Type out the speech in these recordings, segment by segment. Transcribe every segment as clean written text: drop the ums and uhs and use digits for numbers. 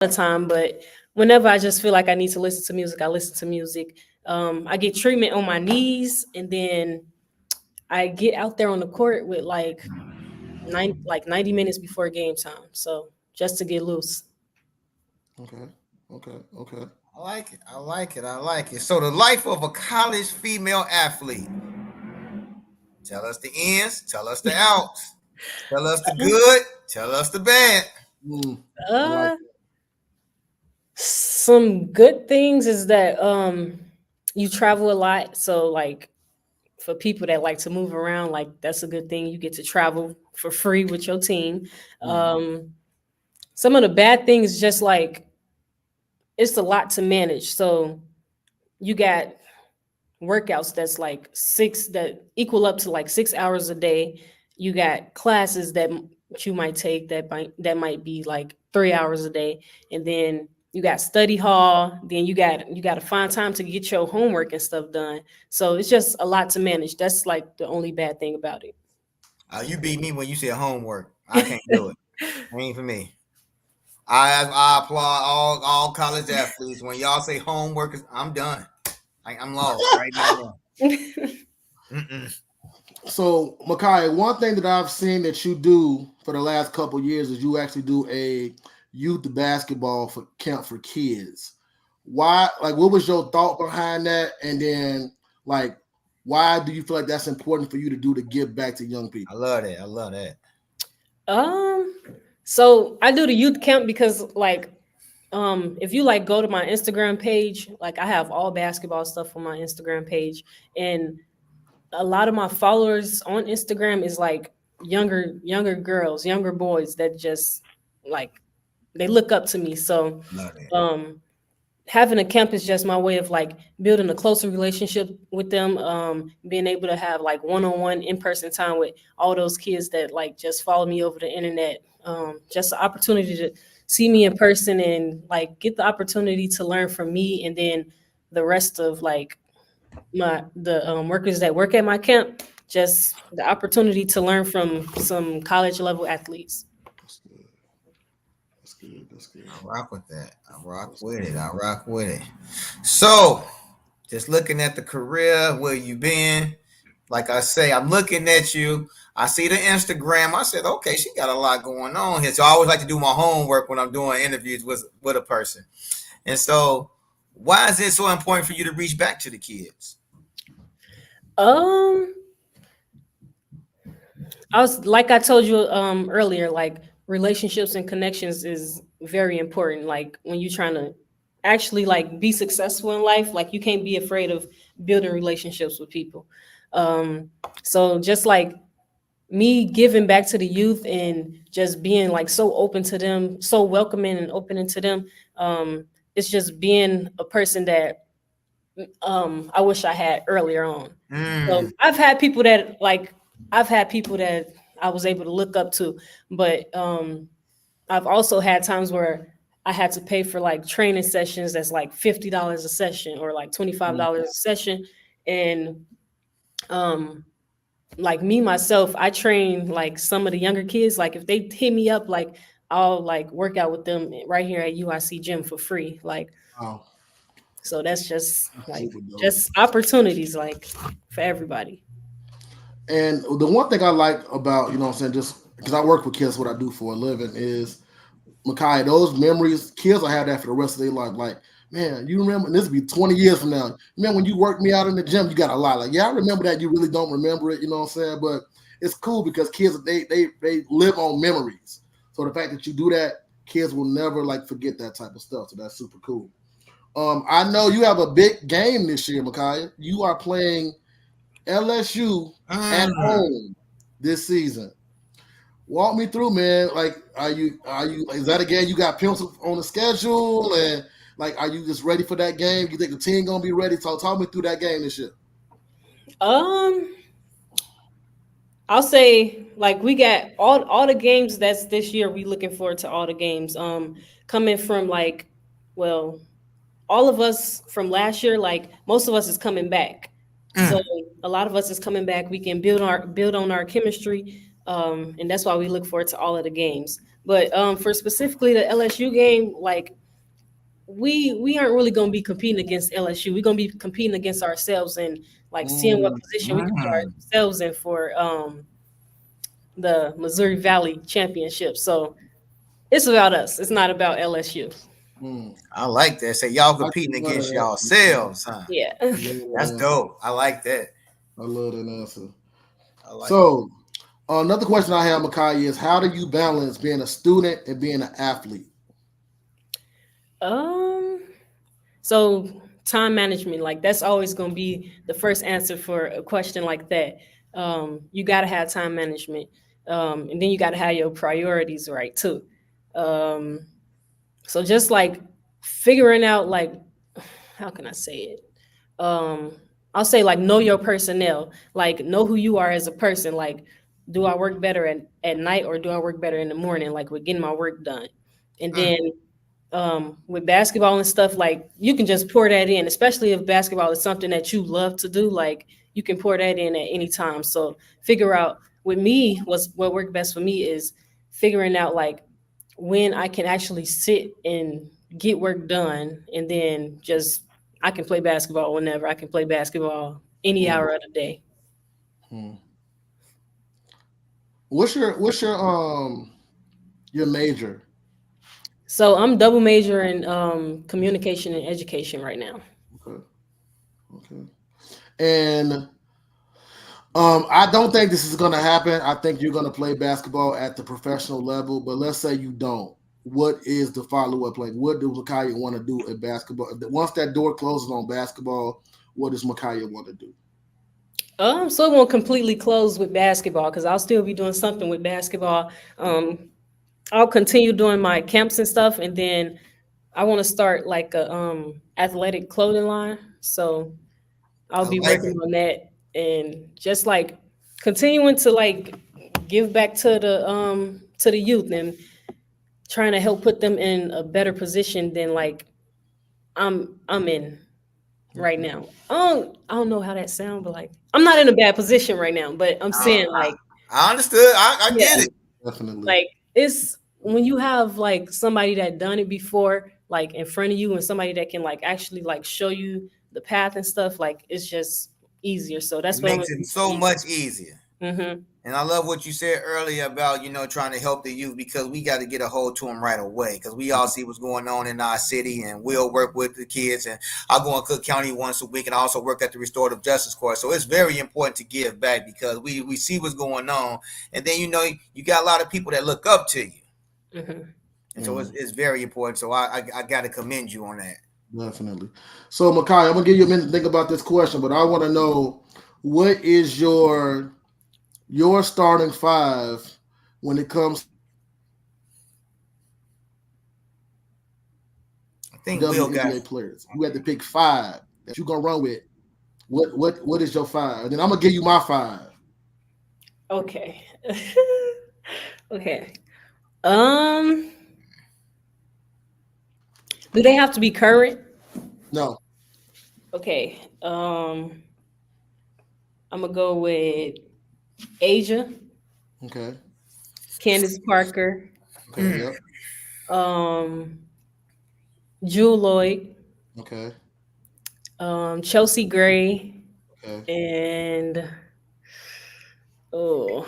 the time, but whenever I just feel like I need to listen to music, I listen to music. I get treatment on my knees, and then I get out there on the court with like 90 minutes before game time. So just to get loose. Okay. Okay. Okay. I like it. I like it. I like it. So the life of a college female athlete. Tell us the ins. Tell us the outs. Tell us the good. Tell us the bad. I like Uh, some good things is that you travel a lot. So like for people that like to move around, like that's a good thing. You get to travel for free with your team. Um, some of the bad things just like it's a lot to manage. So you got workouts that's like six that equal up to like 6 hours a day. You got classes that you might take that might be like 3 hours a day, and then you got study hall. Then you got to find time to get your homework and stuff done. So it's just a lot to manage. That's like the only bad thing about it. You beat me when you said homework. I can't do it. Ain't for me. I applaud all college athletes. When y'all say homework, I'm done. I'm lost right now. Mm-mm. So, Makai, one thing that I've seen that you do for the last couple of years is you actually do a youth basketball for camp for kids. Why? Like, what was your thought behind that? And then, like, why do you feel like that's important for you to do to give back to young I people? love that. I love that. um, so I do the youth camp because like if you like go to my Instagram page, like I have all basketball stuff on my Instagram page, and a lot of my followers on Instagram is like younger girls, younger boys that just like they look up to me. So Love that. um having a camp is just my way of like building a closer relationship with them, being able to have like one-on-one in-person time with all those kids that like just follow me over the internet. Just the opportunity to see me in person and like get the opportunity to learn from me, and then the rest of like the workers that work at my camp, just the opportunity to learn from some college level athletes. That's good. That's good. That's good. I rock with that. I rock That's with it. good. I rock with it. So, just looking at the career where you been, like I say, I'm looking at you. I see the Instagram. I said, okay, she got a lot going on here. So I always like to do my homework when I'm doing interviews with a person. And so, why is it so important for you to reach back to the kids? Um, I was like I told you earlier, like relationships and connections is very important. Like when you're trying to actually like be successful in life, like you can't be afraid of building relationships with people. Um, so just like me giving back to the youth and just being like so open to them, so welcoming and opening to them, it's just being a person that I wish I had earlier on. So Mm, I've had people that I was able to look up to, but I've also had times where I had to pay for like training sessions that's like $50 a session or like Mm. $25 a session. And um like me myself, I train like some of the younger kids. Like if they hit me up, like I'll like work out with them right here at UIC gym for free. Like Wow. so that's just That's like super dope. just opportunities like for everybody. And the one thing I like about, what I'm saying, just because I work with kids, what I do for a living is, Makai, those memories, kids will have that for the rest of their life. Like, man, you remember, and this will be 20 years from now. Man, when you worked me out in the gym, you got a lot. Like, yeah, I remember that. You really don't remember it, you know what I'm saying? But it's cool because kids, they live on memories. So the fact that you do that, kids will never like forget that type of stuff. So that's super cool. I know you have a big game this year, Makai. You are playing LSU at mm. home this season. Walk me through, man. Like, are you? Is that a game you got penciled on the schedule? And like, are you just ready for that game? You think the team gonna be ready? So talk me through that game this year. Um, I'll say like we got all the games that's this year. We looking forward to all the games. Coming from like, well, all of us from last year, like most of us is coming back. So Mm. a lot of us is coming back. We can build on our chemistry, and that's why we look forward to all of the games. But for specifically the LSU game, like we aren't really gonna be competing against LSU. We're gonna be competing against ourselves and like seeing what Mm, position we can put ourselves in for the Missouri Valley Championship. So it's about us. It's not about LSU. mm. I like that. Say y'all I competing love against that yourselves, huh? Yeah. That's answer. dope. I like that. I love that answer. I like that. So, another question I have, Makiyah, is how do you balance being a student and being an athlete? Um. So time management, like that's always going to be the first answer for a question like that. You got to have time management, and then you got to have your priorities right too. Um, so just like figuring out, like, how can I say it? Um, I'll say like know your personnel, like know who you are as a person. Like, do I work better at night or do I work better in the morning? Like with getting my work done, and Mm. then with basketball and stuff, like you can just pour that in, especially if basketball is something that you love to do. Like you can pour that in at any time. So figure out with me what worked best for me is figuring out like when I can actually sit and get work done, and then just I can play basketball whenever. I can play basketball any Mm, hour of the day. mm. What's your major? So I'm double major in communication and education right now. Okay, okay. And I don't think this is going to happen. I think you're going to play basketball at the professional level, but let's say you don't. What is the follow up? Like, what does Makiyah want to do at basketball? Once that door closes on basketball, what does Makiyah want to do? So it won't completely close with basketball because I'll still be doing something with basketball. I'll continue doing my camps and stuff, and then I want to start like a athletic clothing line. So I'll I be like working it. on that and just like continuing to like give back to the youth and trying to help put them in a better position than like I'm in right Okay. now. I don't know how that sounds, but like I'm not in a bad position right now. But I'm saying like I understood. I yeah, get it. Definitely. like it's when you have like somebody that done it before, like in front of you, and somebody that can like actually like show you the path and stuff. Like it's just easier. So It that's what I'm makes gonna it do. so much easier. Mm-hmm. And I love what you said earlier about, trying to help the youth because we got to get a hold to them right away because we all see what's going on in our city and we'll work with the kids. And I go in Cook County once a week and I also work at the Restorative Justice Court. So it's very important to give back because we see what's going on. And then, you got a lot of people that look up to you. Mm-hmm. And so it's very important. So I got to commend you on that. Definitely. So, Makiyah, I'm gonna give you a minute to think about this question, but I want to know what is your starting five when it comes I think Will got WNBA players. You had to pick five that you're gonna run with. What is your five? And then I'm gonna give you my five. Okay. Okay. Um, do they have to be current? No. Okay. I'm gonna go with Asia, Okay. Candace Parker, Okay. Yep. um, Jewel Lloyd, Okay. Chelsea Gray, Okay. and oh,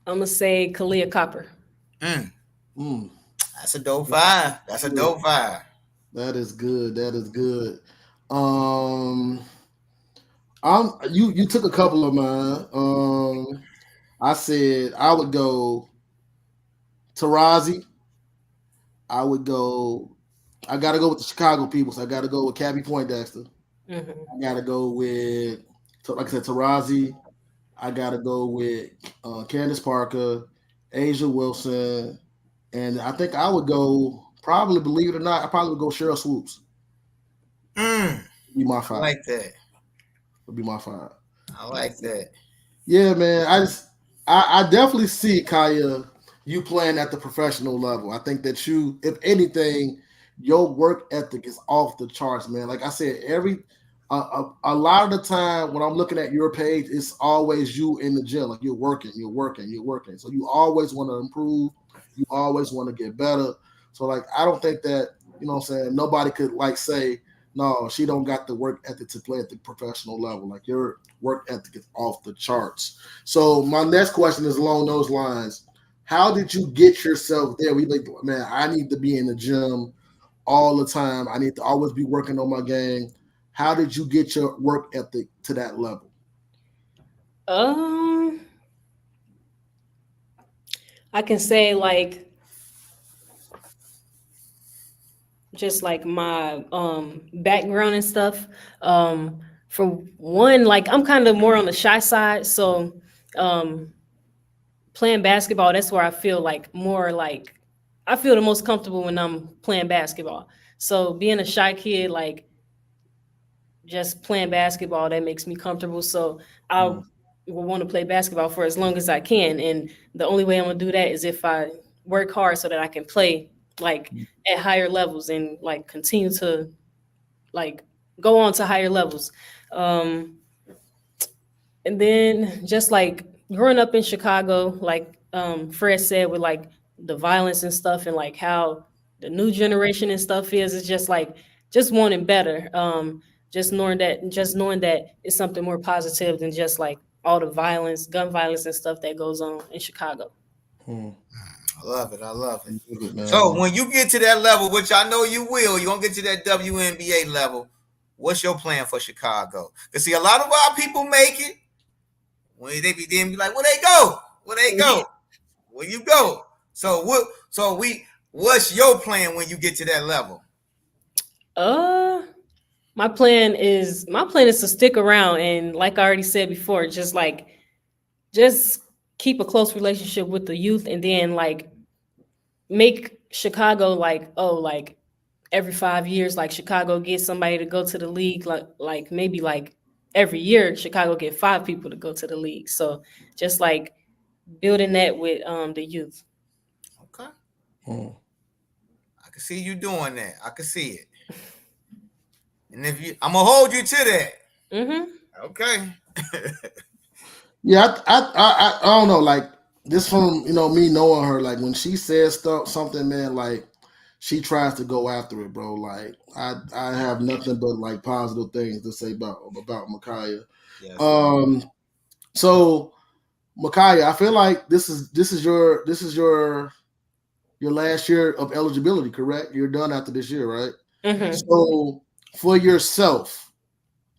I'm gonna say Kalia Copper. Mm, Mm. that's a dope five. That's a Good. dope five. That is good. That is good. Um, you took a couple of mine. I said I would go Tarazi. I would go. I got to go with the Chicago people. So I got to go with Cabby Poindexter. Hmm. I got to go with, like I said, Tarazi. I got to go with Candace Parker, Asia Wilson, and I think I would go. Probably, believe it or not, I probably would go Cheryl Swoops. Mm, Be my I five. like that. Would be my five. I like that. Yeah, man. I definitely see Kaya you playing at the professional level. I think that you, if anything, your work ethic is off the charts, man. Like I said, a lot of the time when I'm looking at your page, it's always you in the gym. Like you're working. So you always want to improve. You always want to get better. So like I don't think that, you know what I'm saying, nobody could like say, no, she don't got the work ethic to play at the professional level. Like your work ethic is off the charts. So my next question is along those lines. How did you get yourself there? We like, man, I need to be in the gym all the time. I need to always be working on my game. How did you get your work ethic to that level? I can say like just like my background and stuff. For one, like I'm kind of more on the shy side, so um playing basketball, that's where I feel like more like I feel the most comfortable when I'm playing basketball. So being a shy kid, like just playing basketball, that makes me comfortable. So I will want to play basketball for as long as I can. And the only way I'm gonna do that is if I work hard so that I can play like at higher levels and like continue to like go on to higher levels. Um, and then just like growing up in Chicago, like Fred said, with like the violence and stuff, and like how the new generation and stuff is, it's just like just wanting better. Just knowing that it's something more positive than just like all the violence, gun violence and stuff that goes on in Chicago. Hmm. I love it. I love it. Good, man. So when you get to that level, which I know you will, you're gonna get to that WNBA level. What's your plan for Chicago? Because see, a lot of our people make it when they be like, where they go? Where they go? Where you go? So what? What's your plan when you get to that level? My plan is to stick around, and like I already said before, just keep a close relationship with the youth, and then like make Chicago like every 5 years, like Chicago gets somebody to go to the league, like maybe like every year Chicago get 5 people to go to the league. So just like building that with the youth. Okay, Hmm. I can see you doing that. I can see it. And if you, I'm gonna hold you to that. Mm-hmm. Okay. Yeah, I don't know. Like this from me knowing her. Like when she says something, man. Like she tries to go after it, bro. Like I have nothing but like positive things to say about Makiyah. Yes. So Makiyah, I feel like this is your last year of eligibility, correct? You're done after this year, right? Mm-hmm. So for yourself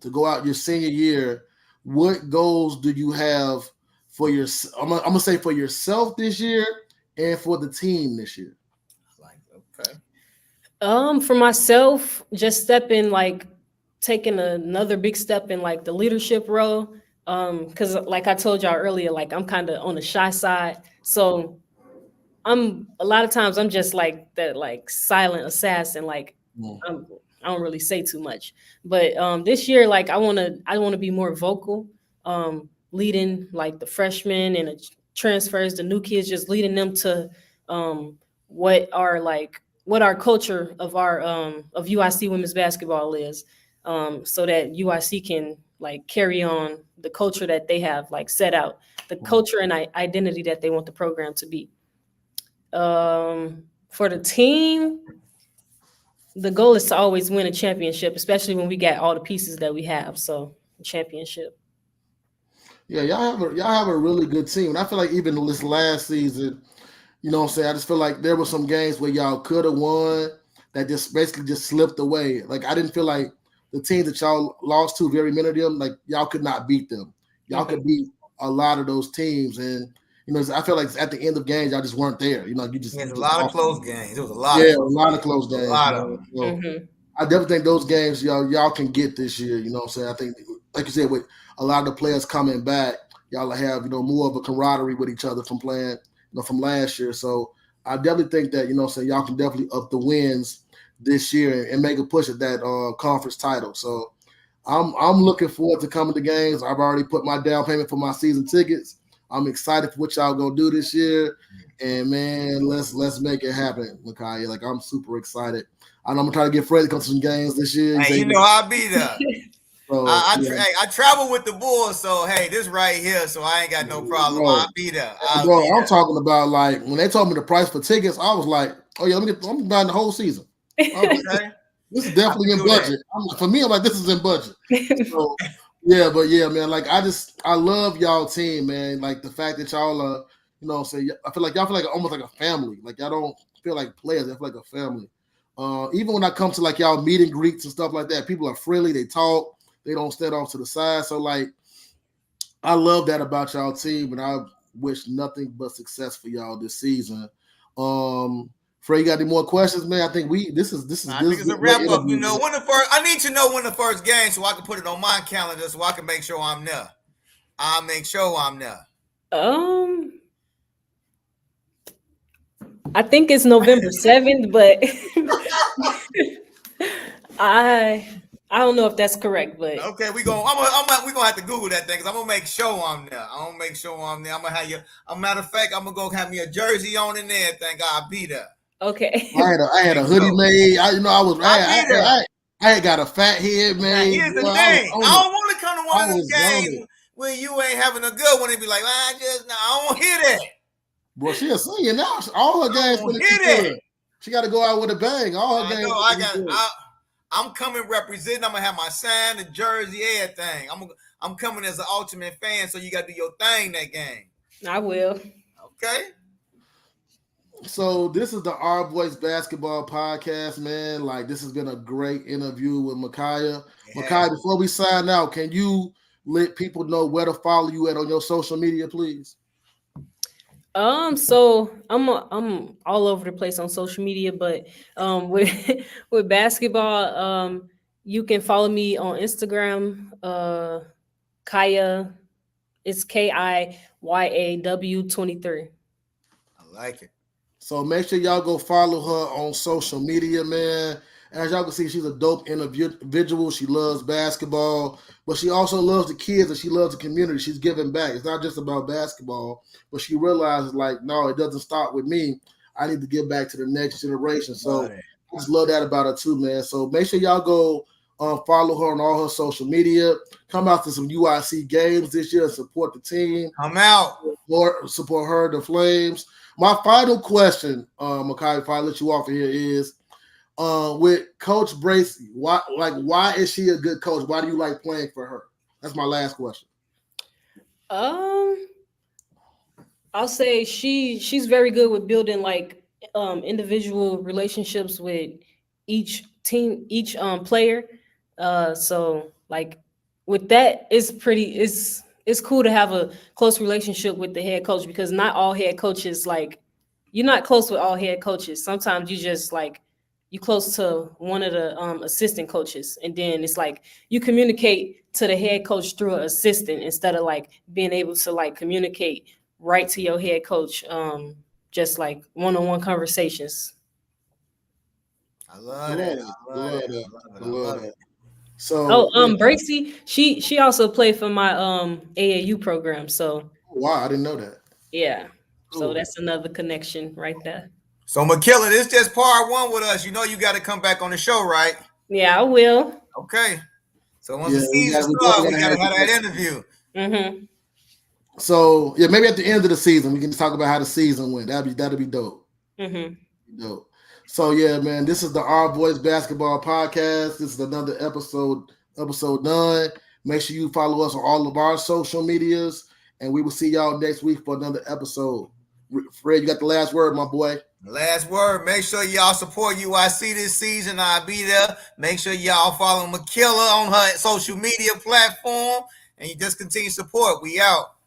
to go out your senior year, what goals do you have for your? I'm gonna say for yourself this year and for the team this year. Like, okay. For myself, just taking another big step in like the leadership role. Because like I told y'all earlier, like I'm kind of on the shy side, so I'm a lot of times I'm just like that like silent assassin. Like I'm, I don't really say too much. But this year, like I wanna be more vocal, leading like the freshmen and the transfers, the new kids, just leading them to um, what our culture of UIC women's basketball is, so that UIC can like carry on the culture that they have like set out, the culture and identity that they want the program to be. For the team, the goal is to always win a championship, especially when we got all the pieces that we have. So, championship. Yeah, y'all have a really good team, and I feel like even this last season, what I'm saying, I just feel like there were some games where y'all could have won that just basically just slipped away. Like I didn't feel like the teams that y'all lost to, very many of them, like y'all could not beat them. Y'all could beat a lot of those teams, and I feel like at the end of games, y'all just weren't there. You just There's you a just lot of lost. close games. There was a lot Yeah, of a close lot of games. close A games, lot of man. them. So Mm-hmm. I definitely think those games y'all can get this year. You know what I'm saying? I think, like you said, with a lot of the players coming back, y'all will have more of a camaraderie with each other from playing from last year. So I definitely think that what I'm saying, y'all can definitely up the wins this year and make a push at that conference title. So I'm looking forward to coming to games. I've already put my down payment for my season tickets. I'm excited for what y'all gonna do this year. And man, let's make it happen, Makiyah. Like I'm super excited. I know I'm gonna try to get Fred to come to some games this year. Hey, you know I'll be there. So, I travel with the Bulls, so hey, this right here, so I ain't got no problem. Bro, I'll be there. I'm talking about like when they told me the price for tickets, I was like, oh yeah, I'm buying the whole season. Okay. This is definitely in budget. For me, I'm like, this is in budget. So, yeah, but yeah, man, like I love y'all team, man. Like the fact that y'all are, I feel like y'all feel like almost like a family. Like y'all don't feel like players, I feel like a family. Even when I come to like y'all meet and greets and stuff like that, people are friendly, they talk, they don't stand off to the side. So like I love that about y'all team, and I wish nothing but success for y'all this season. Frey, you got any more questions, man? I think this is a wrap up. You know, I need to know when the first game so I can put it on my calendar so I can make sure I'm there. I'll make sure I'm there. I think it's November 7th, but I don't know if that's correct, but okay, we're gonna have to Google that thing because I'm gonna make sure I'm there. I'm gonna have you. A matter of fact, I'm gonna go have me a jersey on and everything. I'll be there. Okay. I had a hoodie made. I had got a fat head made. Now, here's the thing. I don't want to come to one of those games where you ain't having a good one and be like, I don't want to hear that. Bro, she a singer now. All her games gonna be good. She got to go out with a bang. All her games. I'm coming representing. I'm gonna have my sign, the jersey, everything. I'm coming as an ultimate fan, so you got to do your thing that game. I will. Okay. So this is the Our Voice Basketball Podcast, man. Like this has been a great interview with Makiyah. Yeah. Makiyah, before we sign out, can you let people know where to follow you at on your social media, please? So I'm all over the place on social media, but with basketball, you can follow me on Instagram, Kaya. It's KIYAW23. I like it. So make sure y'all go follow her on social media, man. As y'all can see, she's a dope individual. She loves basketball, but she also loves the kids and she loves the community. She's giving back. It's not just about basketball, but she realizes, like, no, it doesn't start with me. I need to give back to the next generation. So I just love that about her too, man. So make sure y'all go follow her on all her social media. Come out to some UIC games this year and support the team. Come out. Support her, the Flames. My final question, Makiyah, if I let you off of here, is with Coach Bracy, why is she a good coach? Why do you like playing for her? That's my last question. I'll say she's very good with building like individual relationships with each team, each player. So like with that, it's cool to have a close relationship with the head coach because not all head coaches, like you're not close with all head coaches. Sometimes you just like you close to one of the assistant coaches, and then it's like you communicate to the head coach through an assistant instead of like being able to like communicate right to your head coach, just like one-on-one conversations. I love that. I love it. So, Bracy, she also played for my AAU program. So wow, I didn't know that. Yeah, so that's another connection right there. So Makiyah, this is just part one with us. You know you got to come back on the show, right? Yeah, I will. Okay. So once the season starts, we got to have that interview. Mm-hmm. So yeah, maybe at the end of the season we can talk about how the season went. That'd be dope. Mm-hmm. Dope. So yeah, man, this is the Our Voice Basketball Podcast. This is another episode 9. Make sure you follow us on all of our social medias, and we will see y'all next week for another episode. Fred, you got the last word, my boy. Last word. Make sure y'all support UIC this season. I'll be there. Make sure y'all follow Makiyah on her social media platform, and you just continue support. We out.